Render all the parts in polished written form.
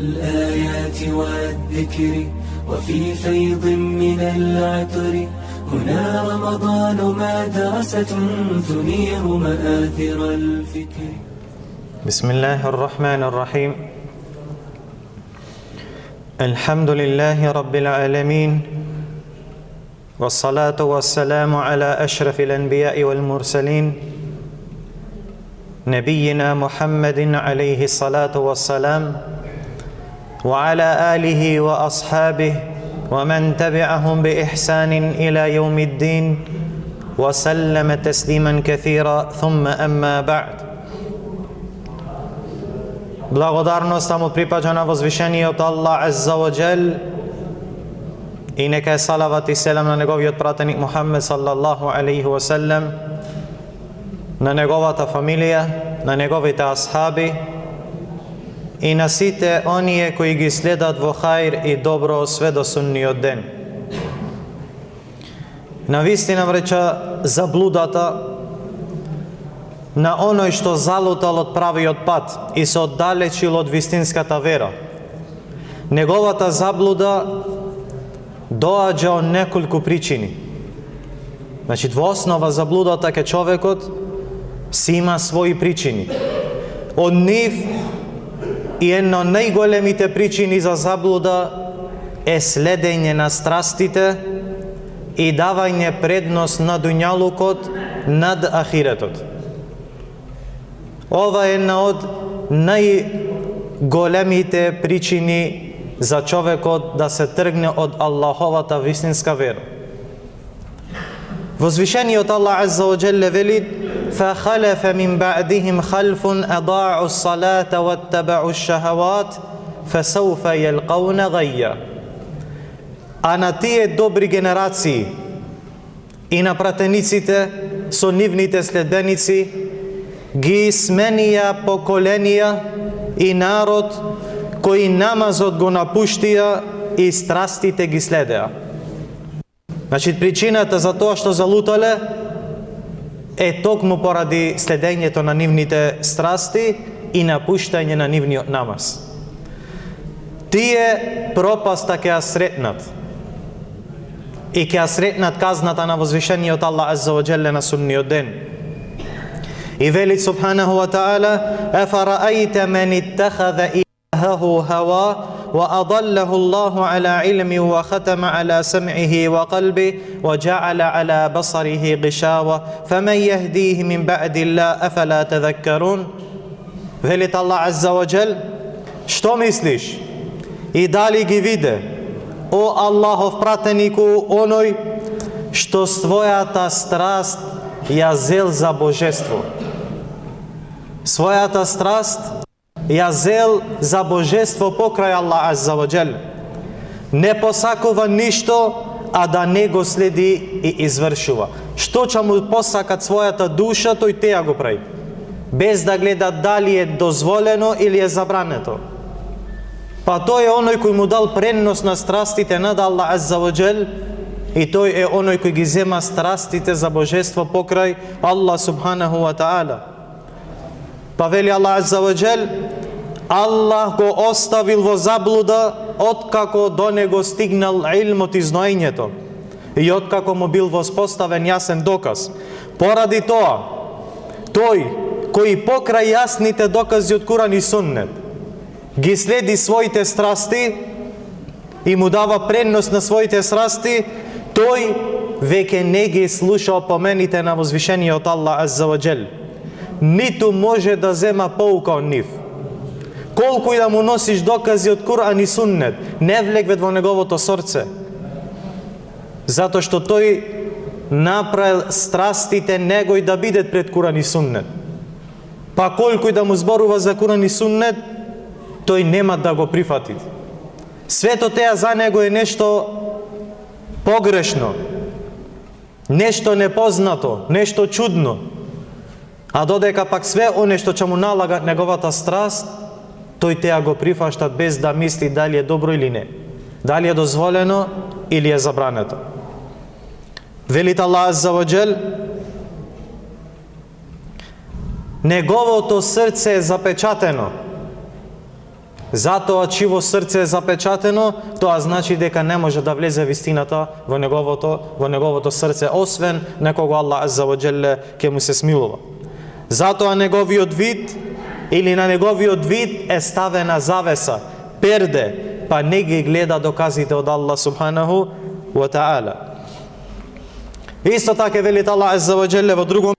الآيات والذكر وفي فيض من العطر هنا رمضان مدرسة تنير مآثر الفكر. بسم الله الرحمن الرحيم. الحمد لله رب العالمين، والصلاة والسلام على أشرف الأنبياء والمرسلين نبينا محمد عليه الصلاة والسلام وعلى آله وأصحابه ومن تبعهم بإحسان إلى يوم الدين وسلم تسليما كثيرا ثم أما بعد. Благодарноста му припаѓа на возвишениот Аллах Азза ва Джал и нека е салават и селам на неговиот пратеник Мухаммед саллаллаху алейхи ва саллем, на неговата фамилија, на неговите асхаби и на сите оние кои ги следат во хаир и добро све до судниот ден. Навистина вреча заблудата на оној што залутал од правиот пат и се оддалечил од вистинската вера. Неговата заблуда доаѓа од неколку причини. Значи, во основа заблудата ке човекот си има своји причини. Од нив и една од најголемите причини за заблуда е следење на страстите и давање предност на дуњалукот над ахиретот. Ова е една од најголемите причини за човекот да се тргне од Аллаховата вистинска вера. Возвишениот Аллах Азза ва Джалле вели: فَخَلَفَ مِنْ بَعْدِهِمْ خَلْفٌ أَضَاعُوا الصَّلَاةَ وَاتَّبَعُوا الشَّهَوَاتِ فَسَوْفَ يَلْقَوْنَ غَيًّا. А на тие добри генерации и на пратениците со нивните следбеници ги сменија поколенија и народ кои намазот го напуштија и страстите ги следеа. Значи, причината за тоа што залутале е токму поради следењето на нивните страсти и напуштање на нивниот намаз. Тие пропаста ќе ја сретнат и ќе ја сретнат казната на возвишениот Аллах Азза ва Джалле на судниот ден. И вели субханаху ва та'ала: «Афараайта мен иттахаза илахаху хава ва адаллаху Аллаху ала илми ва хатама ала сам'ихи ва қалби ва джа'ала ала басарихи гишава фамен яхдихи мин ба'дилlah афала тадhakkarun». Велит Аллах Азза ва Джал: што мислиш? И дали ги виде, о Аллахов пратенику, оној што својата страст ја зел за божество. Својата страст ја зел за божество покрај Аллах Азза ва Джал. Не посакува ништо, а да не го следи и извршува. Што ќе му посакат својата душа, тој теја го прави, без да гледа дали е дозволено или е забрането. Па тој е оној кој му дал предност на страстите над Аллах Азза ва Джал, и тој е оној кој ги зема страстите за божество покрај Аллах субханаху ва та'ала. Па вели Аллах Азза ва Джал: Аллах го оставил во заблуда откако до него стигнал илмот и знаењето и откако му бил воспоставен јасен доказ. Поради тоа, тој кој покрај јасните докази од Куран и Суннет ги следи своите страсти и му дава предност на своите страсти, тој веќе не ги слуша опомените на возвишениот Аллах Азза ва Джал, ниту може да зема поука од нив. Колку и да му носиш докази од Куран и Суннет, не влегвет во неговото срце, затоа што тој направил страстите негој да бидат пред Куран и Суннет. Па колку и да му зборува за Куран и Суннет, тој нема да го прифати. Свето теа за него е нешто погрешно, нешто непознато, нешто чудно. А додека пак све оне што ќе му налага неговата страст, тој теа го прифашта без да мисли дали е добро или не, дали е дозволено или е забрането. Велит Аллах Азза ва Джал: неговото срце е запечатено Затоа чиво срце е запечатено, тоа значи дека не може да влезе вистината во неговото срце, освен некого Аллах Азза ва Джелле ќе му се смилува. Затоа неговиот вид или на неговиот вид е ставена завеса, перде, па не ги гледа доказите од Аллах субханаху ва таала. Исто така велит Аллах Азза ва Джелле во друго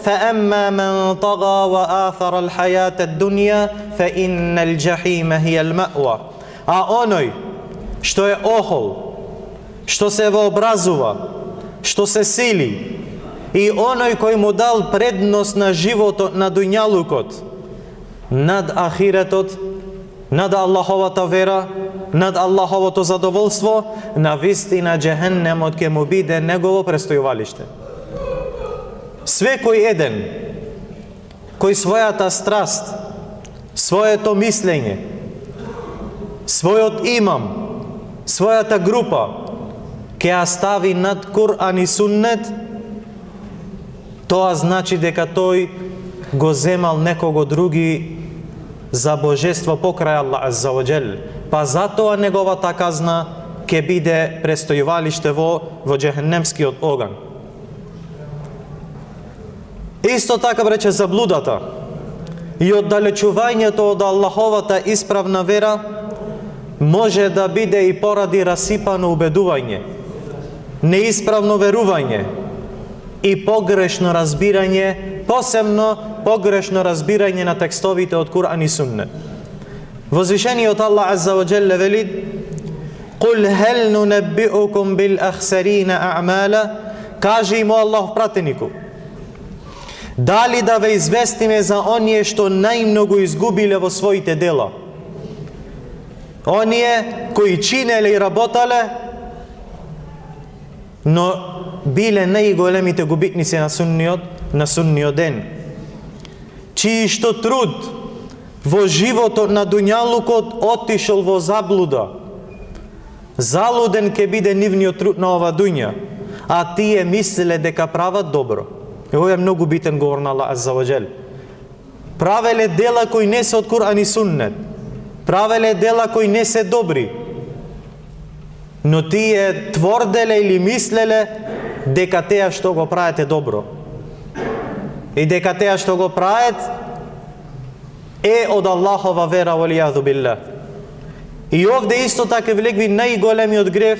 فَأَمَّا مَنْ طَغَى وَآثَرَ الْحَيَاةَ الدُّنْيَا فَإِنَّ الْجَحِيمَ هِيَ الْمَأْوَى. А оној што е охол, што се вообразува, што се сили, и оној кој му дал предност на животот на дуњалукот над ахиретот, над Аллаховата вера, над Аллаховото задоволство, на вистина џехеннемот ќе му биде негово престојувалиште. Секој еден кој својата страст, своето мислење, својот имам, својата група ќе ја стави над Кур'ан и Суннет, тоа значи дека тој го земал некого други за божество покрај Аллах Азза ва Джел, па затоа неговата казна ќе биде престојувалиште во џехеннемскиот оган. Исто така, брече, заблудата и оддалечувањето од Аллаховата исправна вера може да биде и поради расипано убедување, неисправно верување и погрешно разбирање, посебно погрешно разбирање на текстовите од Кур'ан и Суннет. Возвишениот Аллах Азза ва Джелле вели: "Кул хел нунеббиукум бил ахсарина а'мала", кажи им Аллах пратенику, дали да ве известиме за оние што најмногу изгубиле во своите дела? Оние кои чинеле и работале, но биле најголемите губитници на судниот ден. Чии што труд во животот на дуњалукот отишол во заблуда. Залуден ќе биде нивниот труд на ова дуња, а тие мислеле дека прават добро. И ова е многу битен говор на Аллах Азза ва Джел. Правеле дела кои не се од Кур'ан и Суннет, правеле дела кои не се добри, но тие творделе или мислеле дека теа што го прават е добро. И дека теа што го прават е од Аллахова вера, валијаду билlah. И овде исто така влегви најголемиот греф,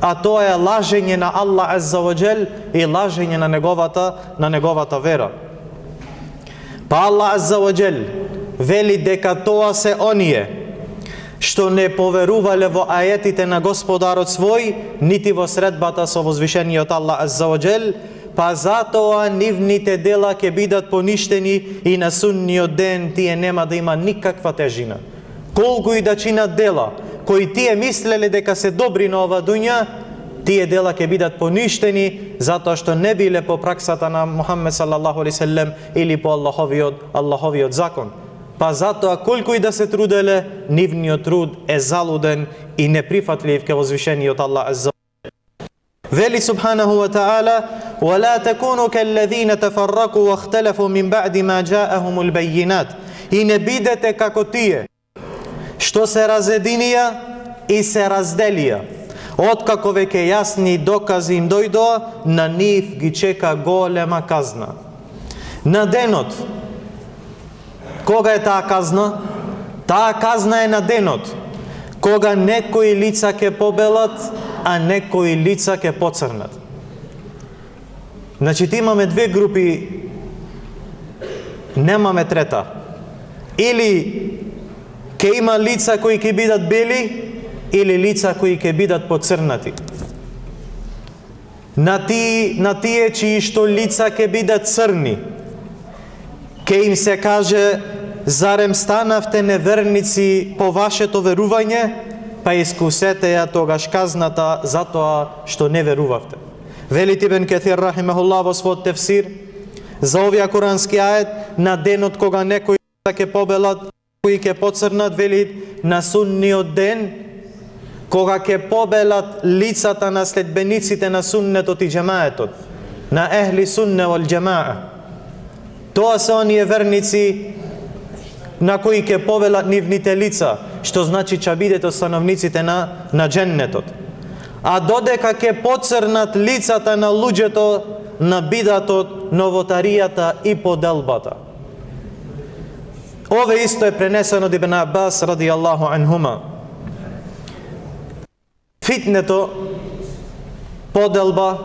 а тоа е лажење на Аллах Азза ва Джел и лажење на неговата вера. Па Аллах Азза ва Джел вели дека тоа се оние што не поверувале во ајетите на Господарот свој, нити во средбата со возвишениот Аллах Азза ва Джел, па затоа нивните дела ќе бидат поништени и на судниот ден тие нема да има никаква тежина. Колку и да чинат дела кои тие мислеле дека се добри на ова дуња, тие дела ќе бидат поништени затоа што не биле по праксата на Мухаммед салаллаху алейхи селем или по Аллаховиот закон. Па затоа колку и да се труделе, нивниот труд е залуден и неприфатлив ке возвишениот Аллах Азза. Вели субханаху ва таала: "Вала такуну каллазина тафарраку ва ихталафу мин баъди ма џаъахумул бајинат." И не бидете како тие што се разединија и се разделија, откако веќе јасни докази им дојдоа, на нив ги чека голема казна. На денот, кога е таа казна? Таа казна е на денот, кога некои лица ќе побелат, а некои лица ќе поцрнат. Значи, имаме две групи, немаме трета. Или ќе има лица кои ќе бидат бели, или лица кои ќе бидат поцрнати. На тие чии што лица ќе бидат црни, ќе им се каже: "Зарем станавте неверници по вашето верување, па искусете ја тогаш казната за тоа што не верувавте." Вели Ибн Каthир рахимахуллах во својот тефсир за овие курански ајет, на денот кога некои ќе побелат, кои ќе поцрнат, вели на судниот ден, кога ќе побелат лицата на следбениците на суннетот и џемаетот, на ехли сунне вал џемаа. Тоа се оние верници на кои ќе повелат нивните лица, што значи ќе бидете становниците на дженнетот. А додека ќе поцрнат лицата на луѓето на бидатот, новотаријата и поделбата. Ове исто е пренесено од Ибн Аббас радијаллаху анхума. Фитнето, поделба,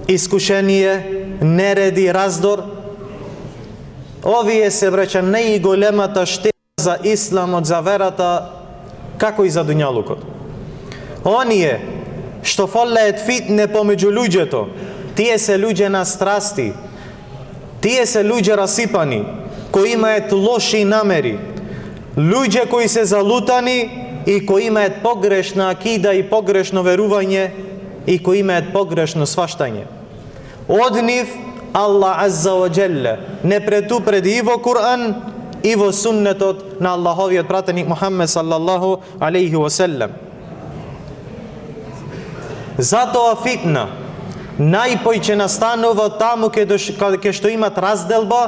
искушение, нереди, раздор, овие се вреча најголемата штета за исламот, за верата, како и за дуњалукот. Оние што фолеет фитне помеѓу луѓето, тие се луѓе на страсти, тие се луѓе расипани, кои имаат лоши намери, луѓе кои се залутани и кои имаат погрешна акида и погрешно верување и кои имаат погрешно сваштање. Од нив Аллах Азза ва Джелле не предупреди и во Кур'ан и во суннетот на Аллаховиот пратеник Мухаммед саллаллаху алейхи ва селлем. Затоа фитна најпојќе настанува таму ке што имат разделба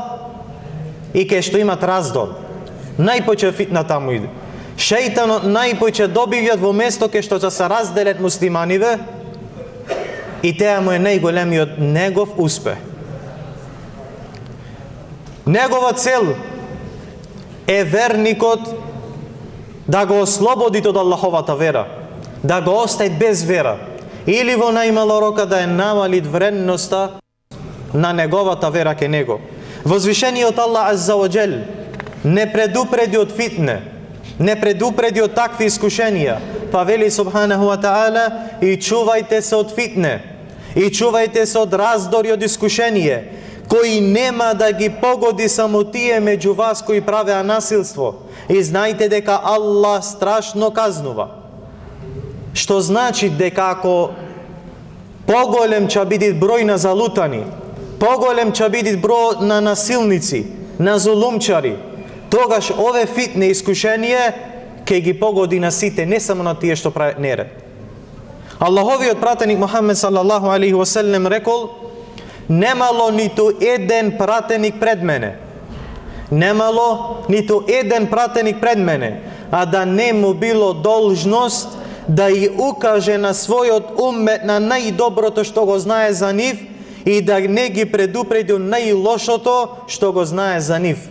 и ке што имат раздор. Најпојќе фитна таму иде. Шејтанот најпојќе добивјат во место ке што ќе се разделет муслиманиве и теа му е најголемиот негов успех. Негова цел е верникот да го ослободи од Аллаховата вера, да го остави без вера, или во најмала рока да ја намалит вредноста на неговата вера ке него. Возвишениот Аллах Азза ва Джел не предупреди од фитне, не предупреди од такви искушенија, па вели субханаху ва таала: и чувајте се од фитне, и чувајте се од раздори, од искушение, кои нема да ги погоди само тие меѓу вас кои правеа насилство, и знајте дека Аллах страшно казнува. Што значи дека ако поголем ќе биде број на залутани, поголем ќе биде број на насилници, на зулумчари, тогаш ове фитне искушение ќе ги погоди на сите, не само на тие што прават неред. Аллаховиот пратеник Мухаммед саллаллаху алейхи ва селлем рекол: немало ниту еден пратеник пред мене, немало ниту еден пратеник пред мене, а да не му било должност да и укаже на својот уммет на најдоброто што го знае за нив и да не ги предупреди најлошото што го знае за нив.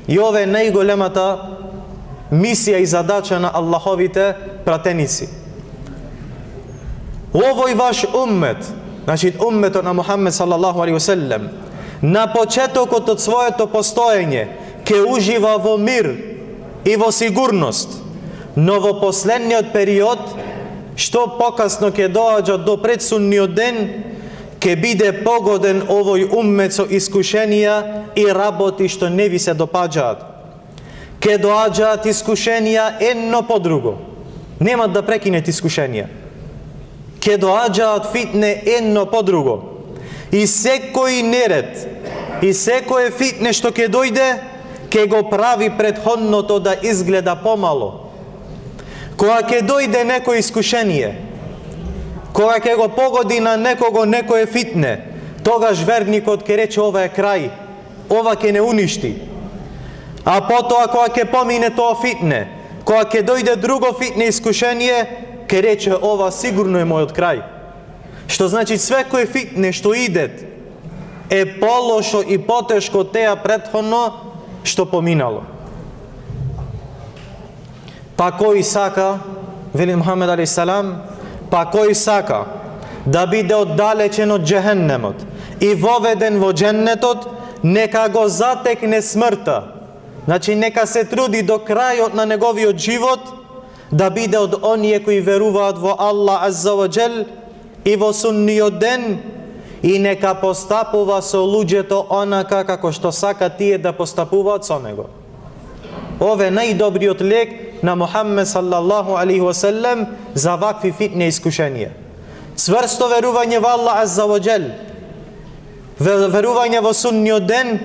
И ова е најголемата мисија и задача на Аллаховите пратеници. Овој ваш уммет, значи умметот на Мухаммед саллаллаху алейхи ва селлем, на почетокот од своето постоење ќе ужива во мир и во сигурност, но во последниот период, што покасно ќе доаѓа до предсудниот ден, ќе биде погоден овој уммет со искушенија и работи што не ви се допаѓаат. Ќе доаѓаат искушенија едно по друго. Нема да прекинет искушенија. Ќе доаѓаат фитне едно по друго. И секој неред, и секој фитне што ќе дојде, ќе го прави претходното да изгледа помало. Кога ќе дојде некој искушение, кога ќе го погоди на некого некое фитне, тогаш верникот ќе рече: ова е крај, ова ќе не уништи. А потоа кога ќе помине тоа фитне, кога ќе дојде друго фитне искушение, ќе рече: ова сигурно е мојот крај. Што значи свекој фитне што идет е полошо и потешко теа претходно што поминало. Па кој сака, вели Мухаммед алейхи салам, па кој сака да биде оддалечен од џехеннемот и воведен во џеннетот, нека го затекне смртта. Значи нека се труди до крајот на неговиот живот да биде од оние кои веруваат во Аллах Азза ва Джел и во сунниот ден, и нека постапува со луѓето онака како што сака тие да постапуваат со него. Ове најдобриот лек на Мухаммед саллаллаху алейхи ва селлем за вакви фитни искушенија. Цврсто верување во Аллах Азза ва Джел, верување во сунниот ден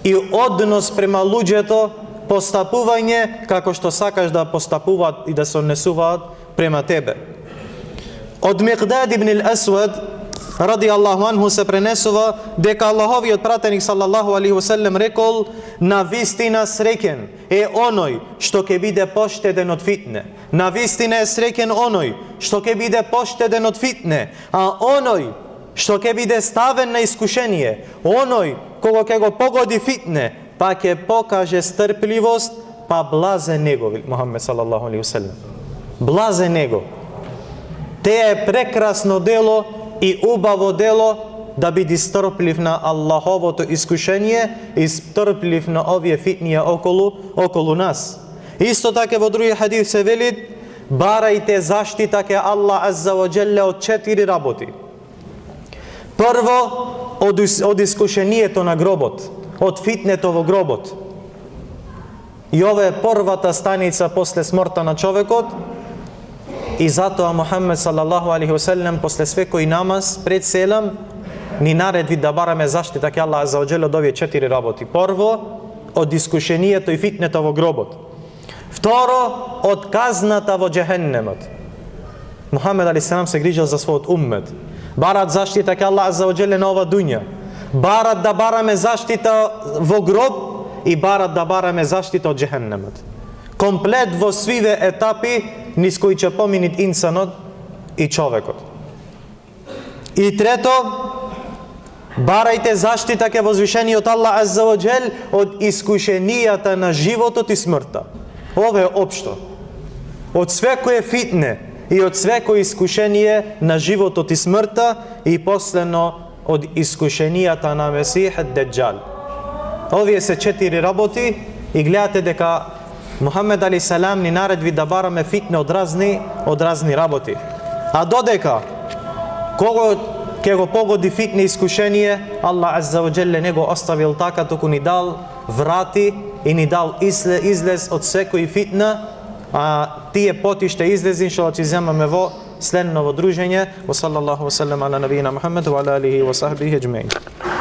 и однос према луѓето, постапување како што сакаш да постапуваат и да се однесуваат према тебе. Од Миқдад ибн ал-Асвад ради Аллаху анху се пренесува дека Аллаховиот пратеник салаллаху алейхи веселем рекол: на вистина среќен е оној што ќе биде поштеден од фитне. На вистина е среќен оној што ќе биде поштеден од фитне, а оној што ќе биде ставен на искушение, оној кого ќе го погоди фитне, па ќе покаже стрпливост, па блазе него, Мухаммед салаллаху алейхи веселем. Блазе него. Те е прекрасно дело и убаво дело да биде стрплив на Аллаховото искушение и стрплив на овие фитнија околу нас. Исто така во други хадис се вели: барајте заштита ке Аллах азза ва джелле од 4 работи. Прво, од искушението на гробот, од фитнето во гробот. И ова е првата станица после смртта на човекот. И затоа Мухаммед салаллаху алейхи веселем после секој намаз пред селам ни наредби да бараме заштита ке Аллах азза ва джелле од овие 4 работи. Прво, од искушението и фитнето во гробот. Второ, од казната во џехеннемот. Мухаммед алейхиссалам се грижал за својот уммет. Барат заштита ке Аллах азза ва џелле на ова дуња. Барат да бараме заштита во гроб и барат да бараме заштита од џехеннемот. Комплет во свиве етапи низ кои ќе поминит инсанот и човекот. И трето, барајте заштита ке возвишениот Аллах азза ва џел од искушенијата на животот и смртта. Ова е општо. Од свекое фитне и од свекое искушение на животот и смртта, и последно од искушенијата на Месихот Деџал. Овие се 4 работи и гледате дека Мухаммед алейхиссалам ни наредби да бараме фитне од разни работи. А додека кого ќе го погоди фитне искушение, Аллах азза ва џелле не го оставил така, туку ни дал врати и ни дал излез од секој фитна, а тие поти што излези иншаллах ќе земаме во следно дружење. Wa sallallahu wa sallam ala nabiyina Muhammad wa ala alihi wa sahbihi ajma'in.